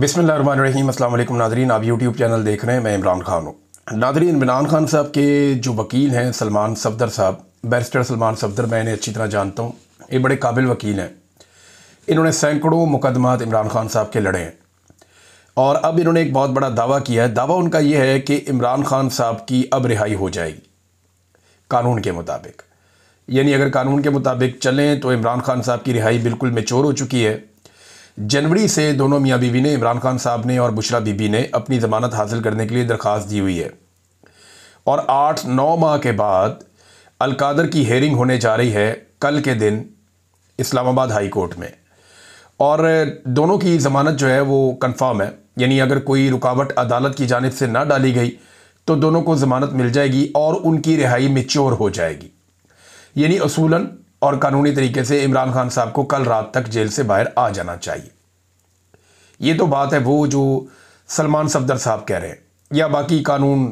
बिस्मिल्लाहिर्रहमानिर्रहीम। अस्सलाम वालेकुम नाज़रीन, आप यूट्यूब चैनल देख रहे हैं। मैं इमरान खान हूँ। नाज़रीन, इमरान खान साहब के जो वकील हैं सलमान सफदर साहब, बैरिस्टर सलमान सफदर, मैं इन्हें अच्छी तरह जानता हूँ। ये बड़े काबिल वकील हैं। इन्होंने सैकड़ों मुकदमात इमरान खान साहब के लड़े हैं और अब इन्होंने एक बहुत बड़ा दावा किया है। दावा उनका ये है कि इमरान खान साहब की अब रिहाई हो जाएगी कानून के मुताबिक। यानी अगर कानून के मुताबिक चलें तो इमरान खान साहब की रिहाई बिल्कुल मैच्योर हो चुकी है। जनवरी से दोनों मियाँ बीवी ने, इमरान खान साहब ने और बुशरा बीबी ने, अपनी ज़मानत हासिल करने के लिए दरख्वास्त दी हुई है और 8-9 माह के बाद अलकादर की हेयरिंग होने जा रही है कल के दिन इस्लामाबाद हाई कोर्ट में। और दोनों की ज़मानत जो है वो कंफर्म है। यानी अगर कोई रुकावट अदालत की जानिब से ना डाली गई तो दोनों को ज़मानत मिल जाएगी और उनकी रिहाई मैच्योर हो जाएगी। यानी असूलन और कानूनी तरीके से इमरान खान साहब को कल रात तक जेल से बाहर आ जाना चाहिए। ये तो बात है वो जो सलमान सफदर साहब कह रहे हैं, या बाकी कानून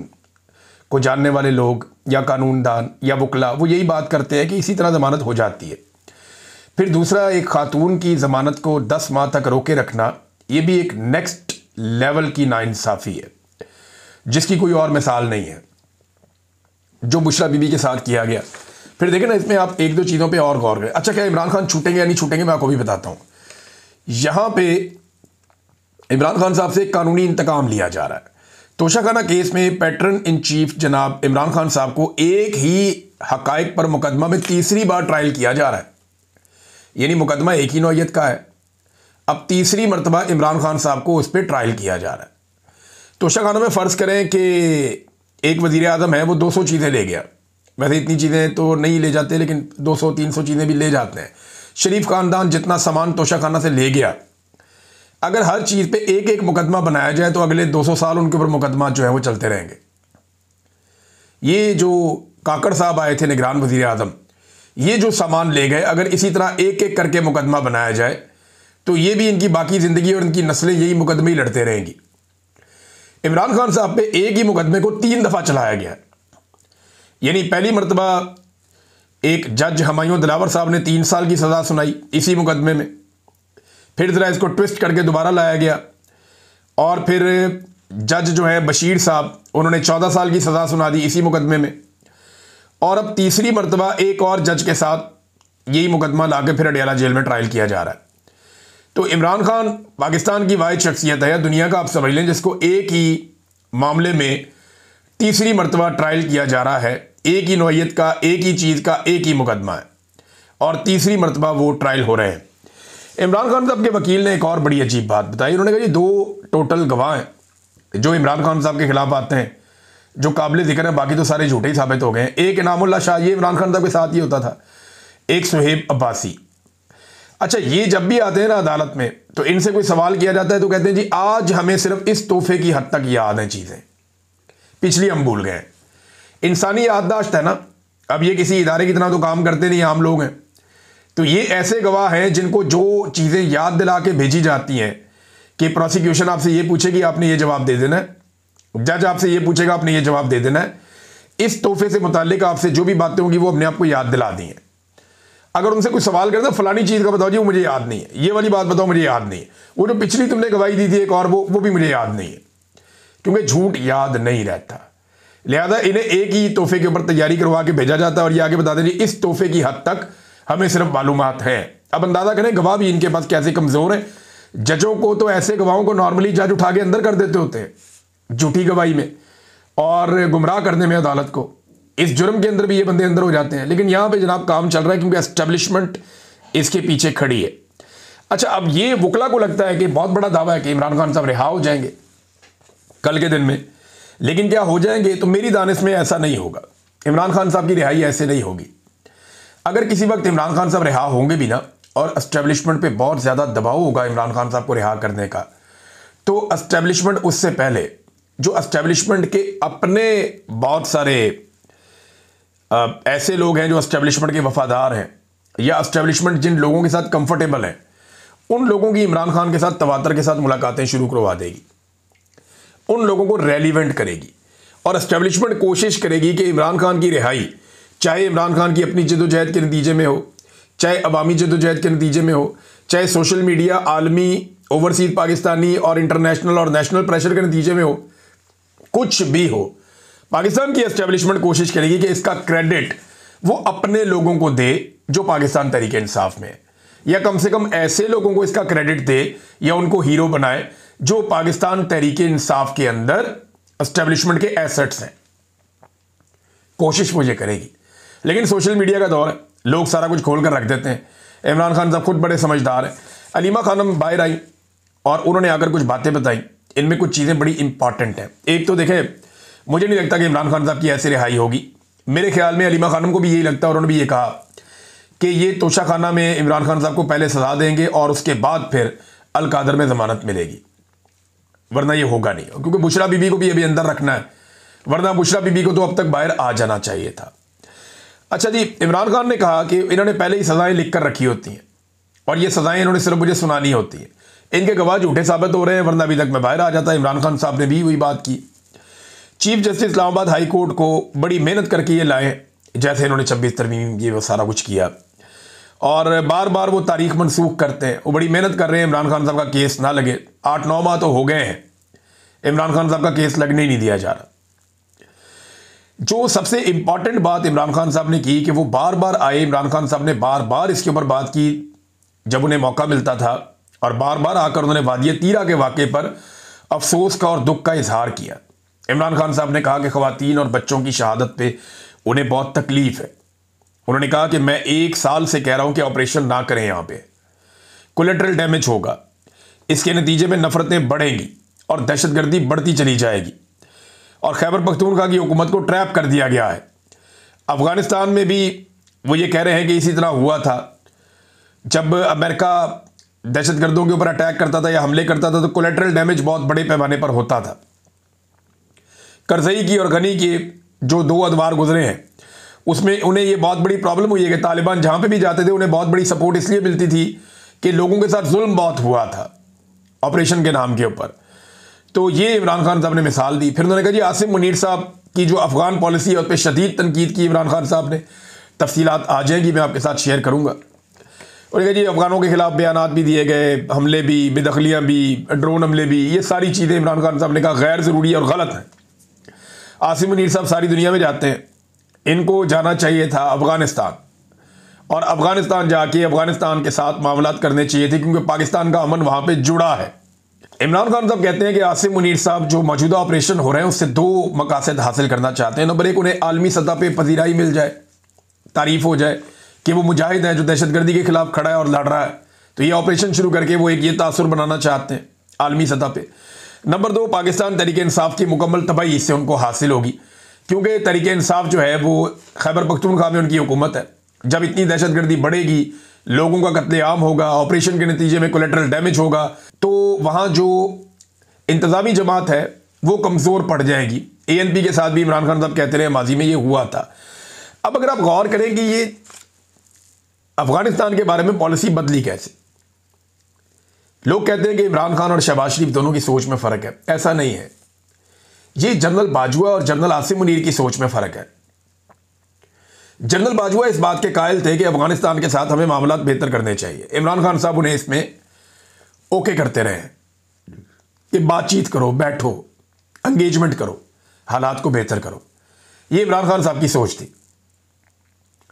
को जानने वाले लोग या कानूनदान या वकला वो यही बात करते हैं कि इसी तरह ज़मानत हो जाती है। फिर दूसरा, एक खातून की ज़मानत को 10 माह तक रोके रखना, ये भी एक नेक्स्ट लेवल की नाइंसाफ़ी है जिसकी कोई और मिसाल नहीं है, जो बुशरा बीबी के साथ किया गया। फिर देखें ना, इसमें आप एक दो चीज़ों पे और गौर करें। अच्छा, क्या इमरान खान छूटेंगे या नहीं छूटेंगे, मैं आपको भी बताता हूँ। यहाँ पे इमरान खान साहब से कानूनी इंतकाम लिया जा रहा है। तोशाखाना केस में पैटर्न इन चीफ जनाब इमरान खान साहब को एक ही हकायक पर मुकदमा में तीसरी बार ट्रायल किया जा रहा है। यानी मुकदमा एक ही नौयत का है, अब तीसरी मरतबा इमरान खान साहब को उस पर ट्रायल किया जा रहा है। तोशाखाना में फ़र्ज़ करें कि एक वज़ीर आज़म है, वो 200 चीज़ें ले गया। वैसे इतनी चीज़ें तो नहीं ले जाते, लेकिन 200-300 चीज़ें भी ले जाते हैं। शरीफ ख़ानदान जितना सामान तोशाखाना से ले गया, अगर हर चीज़ पे एक एक मुकदमा बनाया जाए तो अगले 200 साल उनके ऊपर मुकदमा जो है वो चलते रहेंगे। ये जो काकड़ साहब आए थे निगरान वज़ीर आज़म, ये जो सामान ले गए, अगर इसी तरह एक एक करके मुकदमा बनाया जाए तो ये भी इनकी बाकी ज़िंदगी और इनकी नस्लें यही मुकदमे ही लड़ते रहेंगी। इमरान खान साहब पे एक ही मुकदमे को 3 दफ़ा चलाया गया। यानी पहली मरतबा एक जज हमायूं दिलावर साहब ने 3 साल की सज़ा सुनाई इसी मुकदमे में। फिर ज़रा इसको ट्विस्ट करके दोबारा लाया गया और फिर जज जो है बशीर साहब, उन्होंने 14 साल की सज़ा सुना दी इसी मुकदमे में। और अब तीसरी मरतबा एक और जज के साथ यही मुकदमा ला के फिर अडियाला जेल में ट्रायल किया जा रहा है। तो इमरान खान पाकिस्तान की वाहिद शख्सियत है, दुनिया का आप समझ लें, जिसको एक ही मामले में तीसरी मरतबा ट्रायल किया जा रहा है। एक ही नौयत का, एक ही चीज़ का, एक ही मुकदमा है और तीसरी मरतबा वो ट्रायल हो रहे हैं। इमरान खान साहब के वकील ने एक और बड़ी अजीब बात बताई। उन्होंने कहा जी 2 टोटल गवाह हैं जो इमरान खान साहब के खिलाफ आते हैं, जो काबिल ज़िक्र है, बाकी तो सारे झूठे ही साबित हो गए हैं। एक इनामुल्ला शाह, ये इमरान खान साहब के साथ ही होता था। एक सुहेब अब्बासी। अच्छा, ये जब भी आते हैं ना अदालत में तो इनसे कोई सवाल किया जाता है तो कहते हैं जी आज हमें सिर्फ इस तोहफे की हद तक याद हैं चीज़ें, पिछली हम भूल गए। इंसानी याददाश्त है ना, अब ये किसी इदारे की तरह तो काम करते नहीं, आम लोग हैं। तो ये ऐसे गवाह हैं जिनको जो चीज़ें याद दिला के भेजी जाती हैं कि प्रोसिक्यूशन आपसे ये पूछेगी, आपने ये जवाब दे देना है, जज आपसे ये पूछेगा, आपने ये जवाब दे देना है। इस तोहफे से मुताल्लिक आपसे जो भी बातें होंगी वो अपने आप को याद दिला दी हैं। अगर उनसे कोई सवाल करता फलानी चीज़ का बताओ जी, वो मुझे याद नहीं है, ये वाली बात बताओ, मुझे याद नहीं है, वो जो पिछली तुमने गवाही दी थी एक और, वो भी मुझे याद नहीं है, क्योंकि झूठ याद नहीं रहता। लिहाजा इन्हें एक ही तोहफे के ऊपर तैयारी करवा के भेजा जाता है और ये आगे बता दें जी इस तोहफे की हद तक हमें सिर्फ मालूमात है। अब अंदाज़ा करें गवाह भी इनके पास कैसे कमज़ोर हैं। जजों को तो ऐसे गवाहों को नॉर्मली जज उठा के अंदर कर देते होते हैं झूठी गवाही में और गुमराह करने में अदालत को। इस जुर्म के अंदर भी ये बंदे अंदर हो जाते हैं, लेकिन यहाँ पे जनाब काम चल रहा है क्योंकि एस्टेब्लिशमेंट इसके पीछे खड़ी है। अच्छा, अब ये वकला को लगता है कि बहुत बड़ा दावा है कि इमरान खान साहब रिहा हो जाएंगे कल के दिन में, लेकिन क्या हो जाएंगे? तो मेरी दानिश में ऐसा नहीं होगा। इमरान खान साहब की रिहाई ऐसे नहीं होगी। अगर किसी वक्त इमरान खान साहब रिहा होंगे भी ना और एस्टेब्लिशमेंट पे बहुत ज़्यादा दबाव होगा इमरान खान साहब को रिहा करने का, तो एस्टेब्लिशमेंट उससे पहले जो एस्टेब्लिशमेंट के अपने बहुत सारे ऐसे लोग हैं जो एस्टेब्लिशमेंट के वफादार हैं या एस्टेब्लिशमेंट जिन लोगों के साथ कंफर्टेबल है, उन लोगों की इमरान खान के साथ तवातर के साथ मुलाकातें शुरू करवा देगी, उन लोगों को रेलिवेंट करेगी और एस्टेब्लिशमेंट कोशिश करेगी कि इमरान खान की रिहाई, चाहे इमरान खान की अपनी जदोजहद के नतीजे में हो, चाहे अवामी जदोजहद के नतीजे में हो, चाहे सोशल मीडिया, आलमी ओवरसीज पाकिस्तानी और इंटरनेशनल और नेशनल प्रेशर के नतीजे में हो, कुछ भी हो, पाकिस्तान की एस्टेब्लिशमेंट कोशिश करेगी कि इसका क्रेडिट वो अपने लोगों को दे जो पाकिस्तान तहरीक इंसाफ में है, या कम से कम ऐसे लोगों को इसका क्रेडिट दे या उनको हीरो बनाए जो पाकिस्तान तहरीक इंसाफ के अंदर एस्टेब्लिशमेंट के एसेट्स हैं। कोशिश वो ये करेगी। लेकिन सोशल मीडिया का दौर है, लोग सारा कुछ खोल कर रख देते हैं। इमरान खान साहब खुद बड़े समझदार हैं। अलीमा खानम बाहर आई और उन्होंने आकर कुछ बातें बताई, इनमें कुछ चीज़ें बड़ी इंपॉर्टेंट हैं। एक तो देखें, मुझे नहीं लगता कि इमरान खान साहब की ऐसी रिहाई होगी। मेरे ख्याल में अलीमा खानम को भी यही लगता है और उन्होंने भी ये कहा कि ये तोशाखाना में इमरान खान साहब को पहले सजा देंगे और उसके बाद फिर अलकादर में ज़मानत मिलेगी, वरना ये होगा नहीं। क्योंकि बुशरा बीबी को भी अभी अंदर रखना है, वरना बुशरा बीबी को तो अब तक बाहर आ जाना चाहिए था। अच्छा जी, इमरान खान ने कहा कि इन्होंने पहले ही सज़ाएं लिख कर रखी होती हैं और ये सज़ाएं इन्होंने सिर्फ मुझे सुनानी होती है। इनके गवाह झूठे साबित हो रहे हैं, वरना अभी तक मैं बाहर आ जाता। इमरान खान साहब ने भी वही बात की। Chief justice Islamabad high court को बड़ी मेहनत करके ये लाए, जैसे इन्होंने 26 तरमीम ये वो सारा कुछ किया, और बार बार वो तारीख मनसूख करते हैं। वो बड़ी मेहनत कर रहे हैं इमरान खान साहब का केस ना लगे। 8-9 माह तो हो गए हैं, इमरान खान साहब का केस लगने ही नहीं दिया जा रहा। जो सबसे इंपॉर्टेंट बात इमरान खान साहब ने की कि वो बार बार आए, इमरान खान साहब ने बार बार इसके ऊपर बात की जब उन्हें मौका मिलता था, और बार बार आकर उन्होंने वादिया तीरा के वाक़े पर अफसोस का और दुख का इजहार किया। इमरान खान साहब ने कहा कि ख़वातीन और बच्चों की शहादत पे उन्हें बहुत तकलीफ़ है। उन्होंने कहा कि मैं 1 साल से कह रहा हूं कि ऑपरेशन ना करें, यहाँ पे कोलेटरल डैमेज होगा, इसके नतीजे में नफरतें बढ़ेंगी और दहशतगर्दी बढ़ती चली जाएगी, और खैबर पख्तूनख्वा की हुकूमत को ट्रैप कर दिया गया है। अफ़गानिस्तान में भी वो ये कह रहे हैं कि इसी तरह हुआ था। जब अमेरिका दहशतगर्दों के ऊपर अटैक करता था या हमले करता था तो कोलेटरल डैमेज बहुत बड़े पैमाने पर होता था। करज़ई की और गनी के जो 2 अदवार गुजरे हैं उसमें उन्हें ये बहुत बड़ी प्रॉब्लम हुई है कि तालिबान जहाँ पे भी जाते थे उन्हें बहुत बड़ी सपोर्ट इसलिए मिलती थी कि लोगों के साथ जुल्म बहुत हुआ था ऑपरेशन के नाम के ऊपर। तो ये इमरान खान साहब ने मिसाल दी। फिर उन्होंने कहा जी आसिम मुनीर साहब की जो अफ़गान पॉलिसी है उस पर शदीद तनकीद की इमरान खान साहब ने। तफसीलात आ जाएंगी, मैं आपके साथ शेयर करूँगा। और कहा जी अफ़गानों के खिलाफ बयानात भी दिए गए, हमले भी, बेदखलियाँ भी, ड्रोन हमले भी, ये सारी चीज़ें इमरान खान साहब ने कहा गैर ज़रूरी और गलत हैं। आसिम मुनीर साहब सारी दुनिया में जाते हैं, इनको जाना चाहिए था अफ़गानिस्तान, और अफ़गानिस्तान जाके अफ़गानिस्तान के साथ मामलात करने चाहिए थे, क्योंकि पाकिस्तान का अमन वहाँ पे जुड़ा है। इमरान खान साहब कहते हैं कि आसिम मुनीर साहब जो मौजूदा ऑपरेशन हो रहे हैं उससे 2 मकासद हासिल करना चाहते हैं। नंबर 1, उन्हें आलमी सतह पे पजीराई मिल जाए, तारीफ हो जाए कि वो मुजाहिद है जो दहशतगर्दी के खिलाफ खड़ा है और लड़ रहा है। तो ये ऑपरेशन शुरू करके वो एक ये तासुर बनाना चाहते हैं आलमी सतह पे। नंबर 2, पाकिस्तान तहरीक इंसाफ की मुकम्मल तबाही इससे उनको हासिल होगी, क्योंकि तहरीक इंसाफ जो है वो खैबर पख्तूनख्वा में उनकी हुकूमत है। जब इतनी दहशतगर्दी बढ़ेगी, लोगों का कत्लेआम होगा, ऑपरेशन के नतीजे में कोलेटरल डैमेज होगा, तो वहाँ जो इंतज़ामी जमात है वो कमज़ोर पड़ जाएगी। ANP के साथ भी इमरान खान साहब कहते रहे माजी में ये हुआ था। अब अगर आप गौर करें कि ये अफ़गानिस्तान के बारे में पॉलिसी बदली कैसे, लोग कहते हैं कि इमरान खान और शहबाज शरीफ दोनों की सोच में फ़र्क है। ऐसा नहीं है, ये जनरल बाजवा और जनरल आसिम मुनीर की सोच में फ़र्क है। जनरल बाजवा इस बात के कायल थे कि अफगानिस्तान के साथ हमें मामलात बेहतर करने चाहिए। इमरान खान साहब उन्हें इसमें ओके करते रहे कि बातचीत करो, बैठो, एंगेजमेंट करो, हालात को बेहतर करो। ये इमरान खान साहब की सोच थी।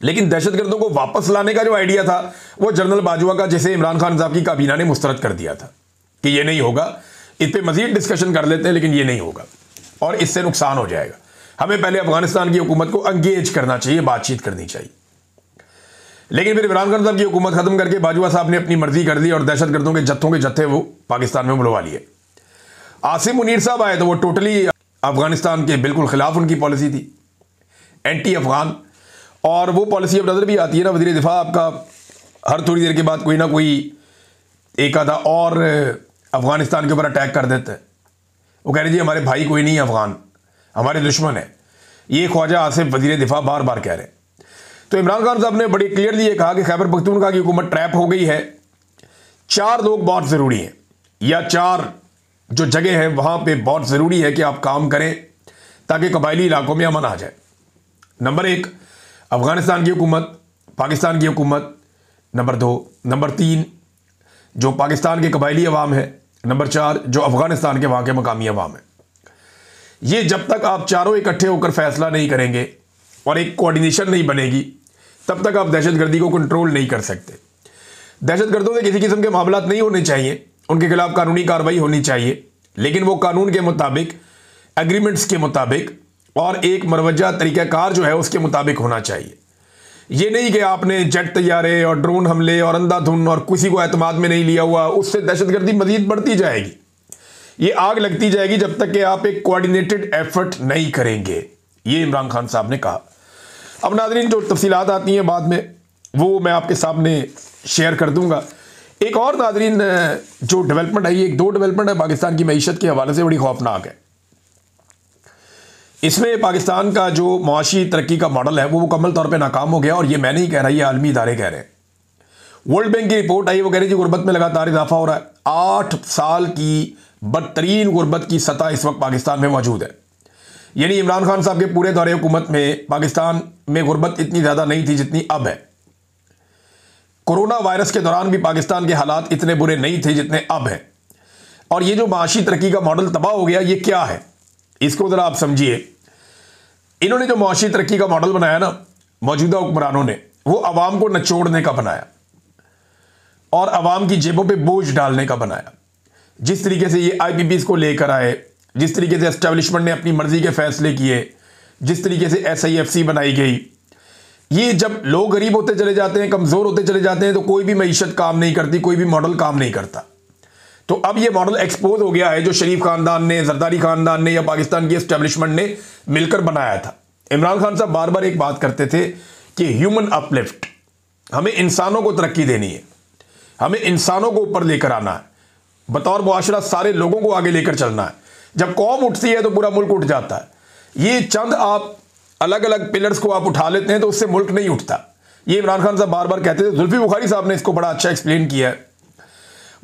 लेकिन दहशतगर्दों को वापस लाने का जो आइडिया था वो जनरल बाजवा का, जिसे इमरान खान साहब की काबीना ने मुस्तरद कर दिया था कि ये नहीं होगा, इस पर मजीद डिस्कशन कर लेते हैं लेकिन ये नहीं होगा और इससे नुकसान हो जाएगा। हमें पहले अफगानिस्तान की हुकूमत को एंगेज करना चाहिए, बातचीत करनी चाहिए। लेकिन फिर इमरान खान साहब की हुकूमत खत्म करके बाजवा साहब ने अपनी मर्जी कर दी और दहशतगर्दों के जत्थे वो पाकिस्तान में बुलवा लिए। आसिम मुनीर साहब आए तो वो टोटली अफगानिस्तान के बिल्कुल खिलाफ उनकी पॉलिसी थी, एंटी अफगान। और वो पॉलिसी अब नजर भी आती है ना, वज़ीर दिफा आपका हर थोड़ी देर के बाद कोई ना कोई एक आधा और अफगानिस्तान के ऊपर अटैक कर देता है। वो कह रहे जी हमारे भाई कोई नहीं है अफगान, हमारे दुश्मन है। ये ख्वाजा आसिफ वज़ीर दिफा बार बार कह रहे हैं। तो इमरान खान साहब ने बड़ी क्लियरली ये कहा कि खैबर पख्तूनख्वा की हुकूमत ट्रैप हो गई है। 4 लोग बहुत ज़रूरी हैं, या 4 जो जगह है वहाँ पे बहुत ज़रूरी है कि आप काम करें ताकि कबायली इलाकों में अमन आ जाए। नंबर 1 अफ़गानिस्तान की हुकूमत, पाकिस्तान की हुकूमत। नंबर 2, नंबर 3 जो पाकिस्तान के कबायली अवाम है, नंबर 4 जो अफगानिस्तान के वहाँ के मकामी अवाम है। ये जब तक आप चारों इकट्ठे होकर फैसला नहीं करेंगे और एक कोऑर्डिनेशन नहीं बनेगी, तब तक आप दहशतगर्दी को कंट्रोल नहीं कर सकते। दहशतगर्दों से किसी किस्म के मामलात नहीं होने चाहिए, उनके खिलाफ कानूनी कार्रवाई होनी चाहिए, लेकिन वो कानून के मुताबिक, एग्रीमेंट्स के मुताबिक और एक मरवजा तरीक़ाकार जो है उसके मुताबिक होना चाहिए। ये नहीं कि आपने जेट तैयारे और ड्रोन हमले और अंधाधुन और किसी को एतमाद में नहीं लिया हुआ, उससे दहशतगर्दी मजीद बढ़ती जाएगी, ये आग लगती जाएगी जब तक कि आप एक कोऑर्डिनेटेड एफर्ट नहीं करेंगे। ये इमरान खान साहब ने कहा। अब नाज़रीन, जो तफसीलात आती हैं बाद में वो मैं आपके सामने शेयर कर दूंगा। एक और नाज़रीन जो डेवलपमेंट है, ये 2 डेवलपमेंट है पाकिस्तान की मईशत के हवाले से बड़ी खौफनाक है। इसमें पाकिस्तान का जो मुआशी तरक्की का मॉडल है वो मुकम्मल तौर पे नाकाम हो गया, और ये मैं नहीं कह रहा, ये आलमी इदारे कह रहे हैं। वर्ल्ड बैंक की रिपोर्ट आई, वो कह रही है कि गुर्बत में लगातार इजाफा हो रहा है। 8 साल की बदतरीन गुर्बत की सतह इस वक्त पाकिस्तान में मौजूद है। यानी इमरान खान साहब के पूरे दौरे हुकूमत में पाकिस्तान में गुर्बत इतनी ज़्यादा नहीं थी जितनी अब है। कोरोना वायरस के दौरान भी पाकिस्तान के हालात इतने बुरे नहीं थे जितने अब हैं। और ये जो माशी तरक्की का मॉडल तबाह हो गया, ये क्या है, इसको ज़रा आप समझिए। इन्होंने जो माशी तरक्की का मॉडल बनाया ना, मौजूदा हुक्मरानों ने, वो अवाम को नचोड़ने का बनाया और अवाम की जेबों पे बोझ डालने का बनाया। जिस तरीके से ये IPPs को लेकर आए, जिस तरीके से एस्टेब्लिशमेंट ने अपनी मर्जी के फैसले किए, जिस तरीके से SIFC बनाई गई, ये जब लोग गरीब होते चले जाते हैं, कमज़ोर होते चले जाते हैं, तो कोई भी मईशत काम नहीं करती, कोई भी मॉडल काम नहीं करता। तो अब ये मॉडल एक्सपोज हो गया है जो शरीफ खानदान ने, जरदारी खानदान ने या पाकिस्तान की एस्टेब्लिशमेंट ने मिलकर बनाया था। इमरान खान साहब बार बार एक बात करते थे कि ह्यूमन अपलिफ्ट, हमें इंसानों को तरक्की देनी है, हमें इंसानों को ऊपर लेकर आना है, बतौर मुआशरा सारे लोगों को आगे लेकर चलना है। जब कौम उठती है तो पूरा मुल्क उठ जाता है। ये चंद आप अलग अलग पिलर्स को आप उठा लेते हैं तो उससे मुल्क नहीं उठता। ये इमरान खान साहब बार बार कहते थे। जुल्फी बुखारी साहब ने इसको बड़ा अच्छा एक्सप्लेन किया है।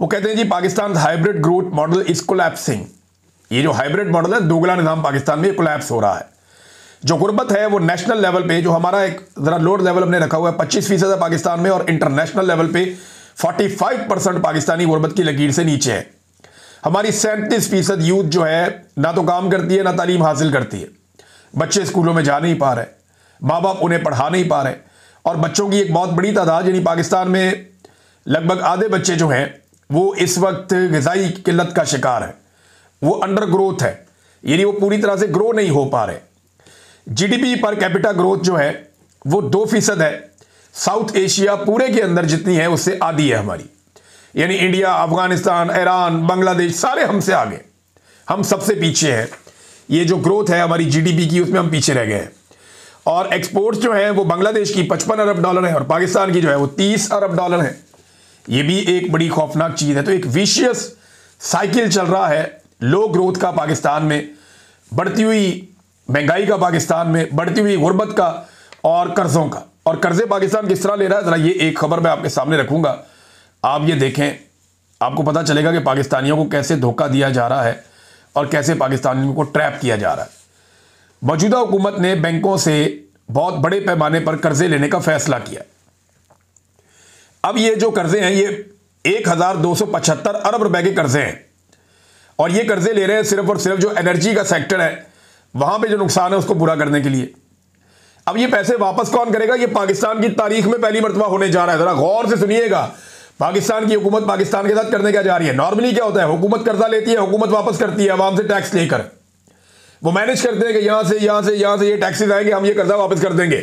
वो कहते हैं जी, Pakistan hybrid growth model is collapsing. ये जो हाइब्रिड मॉडल है, दोगला निज़ाम पाकिस्तान में कोलैप्स हो रहा है। जो गुर्बत है वो नेशनल लेवल पे, जो हमारा एक ज़रा लोअर लेवल हमने रखा हुआ है 25% है पाकिस्तान में, और इंटरनेशनल लेवल पे 45% पाकिस्तानी गुर्बत की लकीर से नीचे है। हमारी 37% यूथ जो है ना तो काम करती है ना तालीम हासिल करती है। बच्चे स्कूलों में जा नहीं पा रहे, माँ बाप उन्हें पढ़ा नहीं पा रहे, और बच्चों की एक बहुत बड़ी तादाद, यानी पाकिस्तान में लगभग आधे बच्चे जो हैं वो इस वक्त ग़िज़ाई किल्लत का शिकार है। वो अंडर ग्रोथ है, यानी वो पूरी तरह से ग्रो नहीं हो पा रहे। GDP पर कैपिटा ग्रोथ जो है वो 2% है। साउथ एशिया पूरे के अंदर जितनी है उससे आधी है हमारी, यानी इंडिया, अफगानिस्तान, ईरान, बांग्लादेश सारे हमसे आगे, हम सबसे पीछे हैं। ये जो ग्रोथ है हमारी GDP की, उसमें हम पीछे रह गए हैं। और एक्सपोर्ट्स जो है वो बांग्लादेश की $55 अरब है और पाकिस्तान की जो है वो $30 अरब है। ये भी एक बड़ी खौफनाक चीज़ है। तो एक विशियस साइकिल चल रहा है लो ग्रोथ का पाकिस्तान में, बढ़ती हुई महंगाई का पाकिस्तान में, बढ़ती हुई गुर्बत का और कर्ज़ों का। और कर्ज़े पाकिस्तान किस तरह ले रहा है, ज़रा ये एक खबर मैं आपके सामने रखूँगा, आप ये देखें, आपको पता चलेगा कि पाकिस्तानियों को कैसे धोखा दिया जा रहा है और कैसे पाकिस्तानियों को ट्रैप किया जा रहा है। मौजूदा हुकूमत ने बैंकों से बहुत बड़े पैमाने पर कर्ज़े लेने का फैसला किया। अब ये जो कर्ज़े हैं ये 1275 अरब रुपए के कर्ज़े हैं, और ये कर्ज़े ले रहे हैं सिर्फ और सिर्फ जो एनर्जी का सेक्टर है वहाँ पे जो नुकसान है उसको पूरा करने के लिए। अब ये पैसे वापस कौन करेगा? ये पाकिस्तान की तारीख में पहली मरतबा होने जा रहा है। ज़रा गौर से सुनिएगा, पाकिस्तान की हुकूमत पाकिस्तान के साथ करने क्या जा रही है। नॉर्मली क्या होता है, हुकूमत कर्जा लेती है, हुकूमत वापस करती है आवाम से टैक्स लेकर। वो मैनेज करते हैं कि यहां से ये टैक्सेस आएंगे, हम ये कर्जा वापस कर देंगे।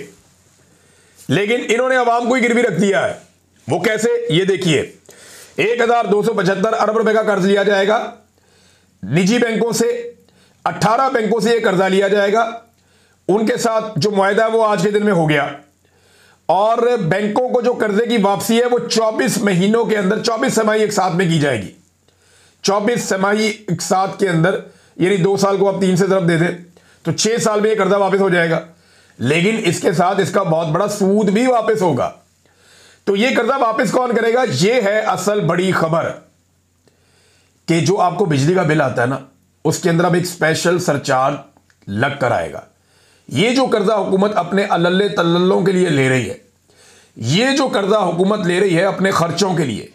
लेकिन इन्होंने आवाम को ही गिरवी रख दिया है। वो कैसे, ये देखिए, 1275 अरब रुपए का कर्ज लिया जाएगा निजी बैंकों से, 18 बैंकों से ये कर्जा लिया जाएगा। उनके साथ जो मुआहदा है वो आज के दिन में हो गया, और बैंकों को जो कर्जे की वापसी है वो 24 महीनों के अंदर, 24 छमाही एक साथ में की जाएगी। 24 छमाही एक साथ के अंदर, यानी 2 साल को आप 3 से तरफ दे दें तो 6 साल में ये कर्जा वापस हो जाएगा। लेकिन इसके साथ इसका बहुत बड़ा सूद भी वापस होगा। तो ये कर्जा वापस कौन करेगा? ये है असल बड़ी खबर, कि जो आपको बिजली का बिल आता है ना, उसके अंदर अब एक स्पेशल सरचार्ज लग कर आएगा। ये जो कर्जा हुकूमत अपने अल्ले तल्लों के लिए ले रही है, ये जो कर्जा हुकूमत ले रही है अपने खर्चों के लिए,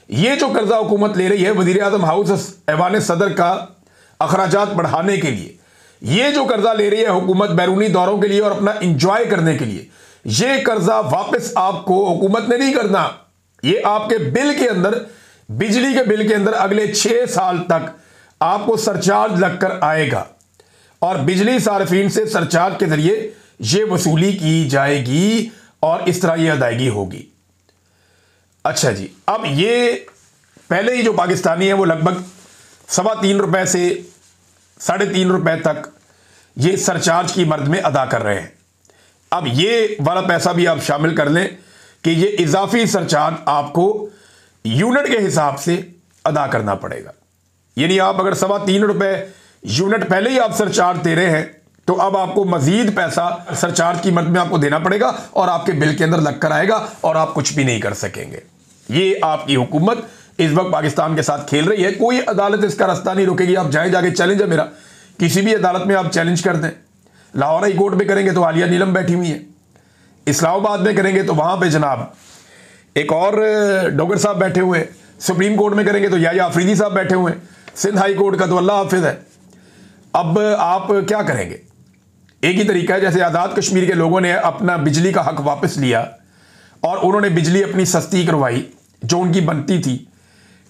ये जो कर्जा हुकूमत ले रही है वजीर आजम हाउस ऐवान सदर का अखराजात बढ़ाने के लिए, ये जो कर्जा ले रही है हुकूमत बैरूनी दौरों के लिए और अपना इंजॉय करने के लिए, ये कर्जा वापस आपको हुकूमत ने नहीं करना। ये आपके बिल के अंदर, बिजली के बिल के अंदर अगले 6 साल तक आपको सरचार्ज लगकर आएगा और बिजली सार्फिन से सरचार्ज के जरिए ये वसूली की जाएगी और इस तरह ये अदायगी होगी। अच्छा जी, अब ये पहले ही जो पाकिस्तानी है वो लगभग 3.25 रुपए से 3.5 रुपए तक ये सरचार्ज की मर्द में अदा कर रहे हैं। अब ये वाला पैसा भी आप शामिल कर लें कि ये इजाफी सरचार्ज आपको यूनिट के हिसाब से अदा करना पड़ेगा। यानी आप अगर 3.25 रुपए यूनिट पहले ही आप सरचार्ज दे रहे हैं तो अब आपको मजीद पैसा सरचार्ज की मद में आपको देना पड़ेगा और आपके बिल के अंदर लगकर आएगा और आप कुछ भी नहीं कर सकेंगे। ये आपकी हुकूमत इस वक्त पाकिस्तान के साथ खेल रही है। कोई अदालत इसका रास्ता नहीं रोकेगी। आप जाए, जाके चैलेंज है मेरा, किसी भी अदालत में आप चैलेंज कर दें। लाहौर हाई कोर्ट में करेंगे तो आलिया नीलम बैठी हुई है, इस्लामाबाद में करेंगे तो वहां पे जनाब एक और डोगर साहब बैठे हुए हैं, सुप्रीम कोर्ट में करेंगे तो या अफरीदी साहब बैठे हुए हैं, सिंध हाई कोर्ट का तो अल्लाह हाफिज है। अब आप क्या करेंगे? एक ही तरीका है, जैसे आज़ाद कश्मीर के लोगों ने अपना बिजली का हक वापस लिया और उन्होंने बिजली अपनी सस्ती करवाई जो उनकी बनती थी,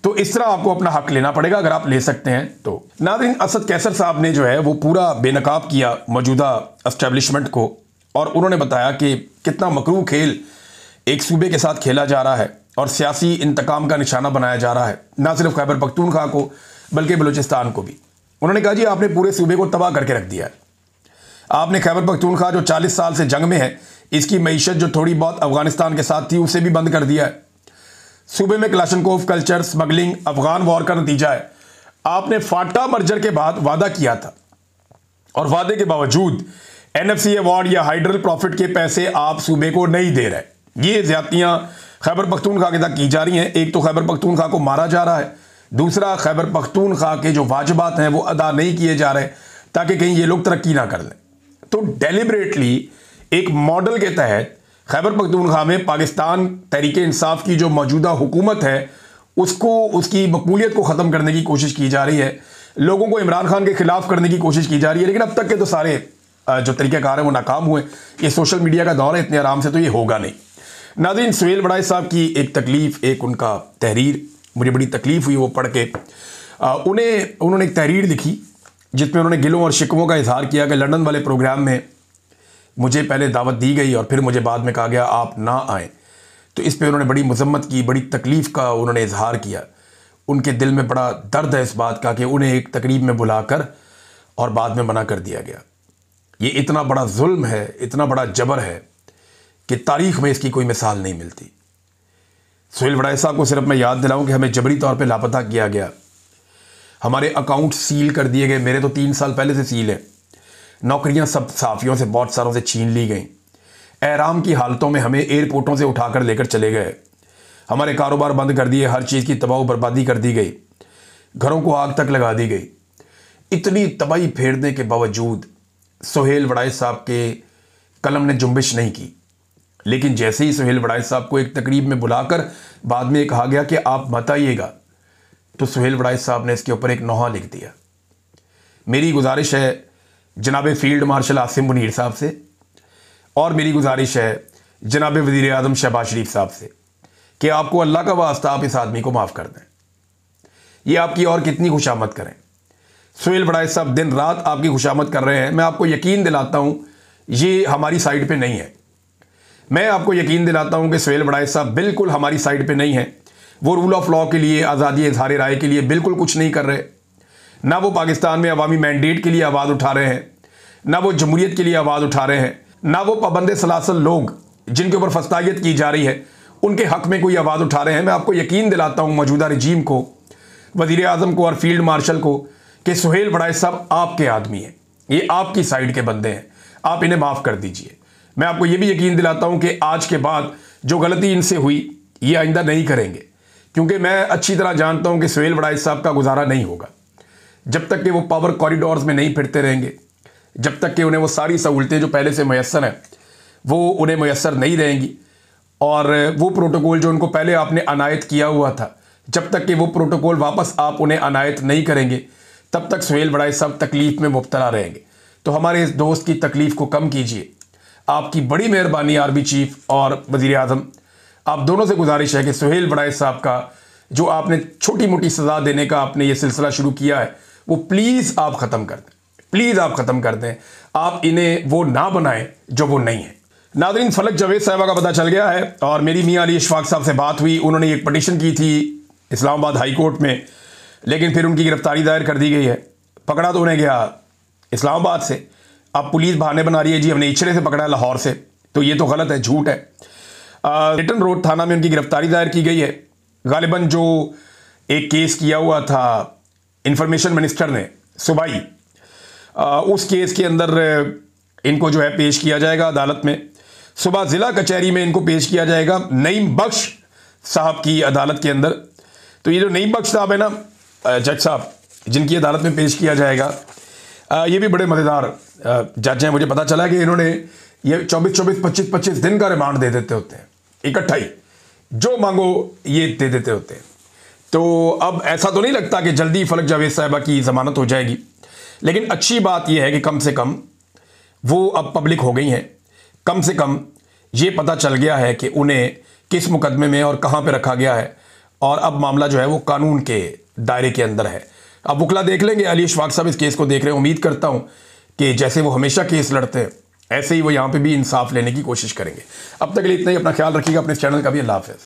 तो इस तरह आपको अपना हक लेना पड़ेगा अगर आप ले सकते हैं तो। नाज़रीन, असद कैसर साहब ने जो है वो पूरा बेनकाब किया मौजूदा एस्टेब्लिशमेंट को और उन्होंने बताया कि कितना मकरूह खेल एक सूबे के साथ खेला जा रहा है और सियासी इंतकाम का निशाना बनाया जा रहा है, ना सिर्फ खैबर पख्तूनख्वा को बल्कि बलूचिस्तान को भी। उन्होंने कहा जी आपने पूरे सूबे को तबाह करके रख दिया है। आपने खैबर पख्तूनख्वा जो 40 साल से जंग में है, इसकी मईशत जो थोड़ी बहुत अफगानिस्तान के साथ थी उसे भी बंद कर दिया है। सूबे में Kalashnikov culture, smuggling, Afghan war का नतीजा है। आपने फाटा मर्जर के बाद वादा किया था और वादे के बावजूद NFC अवार्ड या हाइड्रल प्रॉफिट के पैसे आप सूबे को नहीं दे रहे। ये ज्यादतियां खैबर पख्तूनख्वा के साथ की जा रही हैं। एक तो खैबर पख्तूनख्वा को मारा जा रहा है, दूसरा खैबर पख्तूनख्वा के जो वाजिबात हैं वो अदा नहीं किए जा रहे ताकि कहीं ये लोग तरक्की ना कर लें। तो डेलिबरेटली एक मॉडल के तहत खैबर पख्तूनख्वा में पाकिस्तान तहरीक-ए-इंसाफ की जो मौजूदा हुकूमत है उसको, उसकी मकबूलियत को ख़त्म करने की कोशिश की जा रही है। लोगों को इमरान खान के खिलाफ करने की कोशिश की जा रही है, लेकिन अब तक के तो सारे जो तरीक़ेकार हैं वो नाकाम हुए। ये सोशल मीडिया का दौर है, इतने आराम से तो ये होगा नहीं। नाज़रीन, सुहेल वड़ाई साहब की एक तकलीफ़, एक उनका तहरीर मुझे बड़ी तकलीफ़ हुई वो पढ़ के। उन्होंने एक तहरीर लिखी जिसमें उन्होंने गिलों और शिकवों का इजहार किया कि लंदन वाले प्रोग्राम में मुझे पहले दावत दी गई और फिर मुझे बाद में कहा गया आप ना आएँ। तो इस पे उन्होंने बड़ी मजम्मत की, बड़ी तकलीफ़ का उन्होंने इजहार किया। उनके दिल में बड़ा दर्द है इस बात का कि उन्हें एक तकरीब में बुलाकर और बाद में मना कर दिया गया। ये इतना बड़ा जुल्म है, इतना बड़ा जबर है कि तारीख़ में इसकी कोई मिसाल नहीं मिलती। सुहेल वड़ाई साहब को सिर्फ मैं याद दिलाऊं कि हमें जबरी तौर पे लापता किया गया, हमारे अकाउंट सील कर दिए गए। मेरे तो 3 साल पहले से सील है। नौकरियां सब सहाफ़ियों से, बहुत सारों से छीन ली गई। एहराम की हालतों में हमें एयरपोर्टों से उठाकर लेकर चले गए। हमारे कारोबार बंद कर दिए, हर चीज़ की तबाह बर्बादी कर दी गई, घरों को आग तक लगा दी गई। इतनी तबाही फेरने के बावजूद सुहेल वड़ाई साहब के कलम ने जुम्बिश नहीं की। लेकिन जैसे ही सुहेल वड़ाई साहब को एक तकरीब में बुलाकर बाद में कहा गया कि आप मत आइएगा, तो सुहेल वड़ाई साहब ने इसके ऊपर एक नोहा लिख दिया। मेरी गुजारिश है जनाब फील्ड मार्शल आसिम मुनीर साहब से और मेरी गुजारिश है जनाब वज़ीर आज़म शहबाज शरीफ साहब से कि आपको अल्लाह का वास्ता आप इस आदमी को माफ़ कर दें। ये आपकी और कितनी खुशामद करें। सुहेल वड़ाई साहब दिन रात आपकी खुशामद कर रहे हैं। मैं आपको यकीन दिलाता हूँ ये हमारी साइड पे नहीं है। मैं आपको यकीन दिलाता हूँ कि सुहेल वड़ाई साहब बिल्कुल हमारी साइड पे नहीं है। वो रूल ऑफ लॉ के लिए, आज़ादी इज़हार राय के लिए बिल्कुल कुछ नहीं कर रहे। ना वो पाकिस्तान में अवामी मैंडेट के लिए आवाज़ उठा रहे हैं, ना वो जमहूरियत के लिए आवाज़ उठा रहे हैं, ना वो पाबंद सलासल लोग जिनके ऊपर फस्तायत की जा रही है उनके हक़ में कोई आवाज़ उठा रहे हैं। मैं आपको यकीन दिलाता हूँ मौजूदा रजीम को, वज़ीर आज़म को और फील्ड मार्शल को कि सुहेल वड़ाई साहब आपके आदमी हैं, ये आपकी साइड के बंदे हैं, आप इन्हें माफ़ कर दीजिए। मैं आपको ये भी यकीन दिलाता हूँ कि आज के बाद जो गलती इनसे हुई ये आइंदा नहीं करेंगे, क्योंकि मैं अच्छी तरह जानता हूँ कि सुहेल वड़ाई साहब का गुजारा नहीं होगा जब तक कि वो पावर कॉरिडोर्स में नहीं फिरते रहेंगे, जब तक कि उन्हें वो सारी सहूलतें जो पहले से मैसर हैं वो उन्हें मैसर नहीं रहेंगी और वो प्रोटोकॉल जो उनको पहले आपने अनायत किया हुआ था जब तक कि वो प्रोटोकॉल वापस आप उन्हें अनायत नहीं करेंगे तब तक सुहेल बड़ाई साहब तकलीफ में मुब्तला रहेंगे। तो हमारे इस दोस्त की तकलीफ को कम कीजिए। आपकी बड़ी मेहरबानी आर्मी चीफ और वज़ीर आज़म, आप दोनों से गुजारिश है कि सुहेल बड़ाई साहब का जो आपने छोटी मोटी सज़ा देने का आपने ये सिलसिला शुरू किया है वो प्लीज़ आप ख़त्म कर दें, प्लीज़ आप ख़त्म कर दें। आप इन्हें वो ना बनाएं जो वो नहीं है। नाज़रीन, फलक जावेद साहिबा का पता चल गया है और मेरी मियां अली इशफाक साहब से बात हुई। उन्होंने एक पटिशन की थी इस्लामाबाद हाई कोर्ट में, लेकिन फिर उनकी गिरफ्तारी दायर कर दी गई है। पकड़ा तो उन्हें गया इस्लामाबाद से, अब पुलिस बहाने बना रही है जी हमने इचरे से पकड़ा है, लाहौर से। तो ये तो गलत है, झूठ है। रिटन रोड थाना में उनकी गिरफ्तारी दायर की गई है। गालिबन जो एक केस किया हुआ था इंफॉर्मेशन मिनिस्टर ने सूबाई, उस केस के अंदर इनको जो है पेश किया जाएगा अदालत में। सुबह ज़िला कचहरी में इनको पेश किया जाएगा नईम बख्श साहब की अदालत के अंदर। तो ये जो नईम बख्श साहब है ना जज साहब, जिनकी अदालत में पेश किया जाएगा, ये भी बड़े मज़ेदार जज हैं। मुझे पता चला कि इन्होंने ये 24-24, 25-25 दिन का रिमांड दे देते होते हैं इकट्ठा ही, जो मांगो ये दे देते होते हैं। तो अब ऐसा तो नहीं लगता कि जल्दी फलक जावेद साहिबा की ज़मानत हो जाएगी, लेकिन अच्छी बात यह है कि कम से कम वो अब पब्लिक हो गई हैं। कम से कम ये पता चल गया है कि उन्हें किस मुकदमे में और कहाँ पे रखा गया है, और अब मामला जो है वो कानून के दायरे के अंदर है। अब वकला देख लेंगे। अली इशफाक साहब इस केस को देख रहे हैं। उम्मीद करता हूँ कि जैसे वो हमेशा केस लड़ते हैं ऐसे ही वो यहाँ पे भी इंसाफ लेने की कोशिश करेंगे। अब तक के लिए इतना ही। अपना ख्याल रखिएगा, अपने चैनल का भी। अल्लाह हाफ़िज़।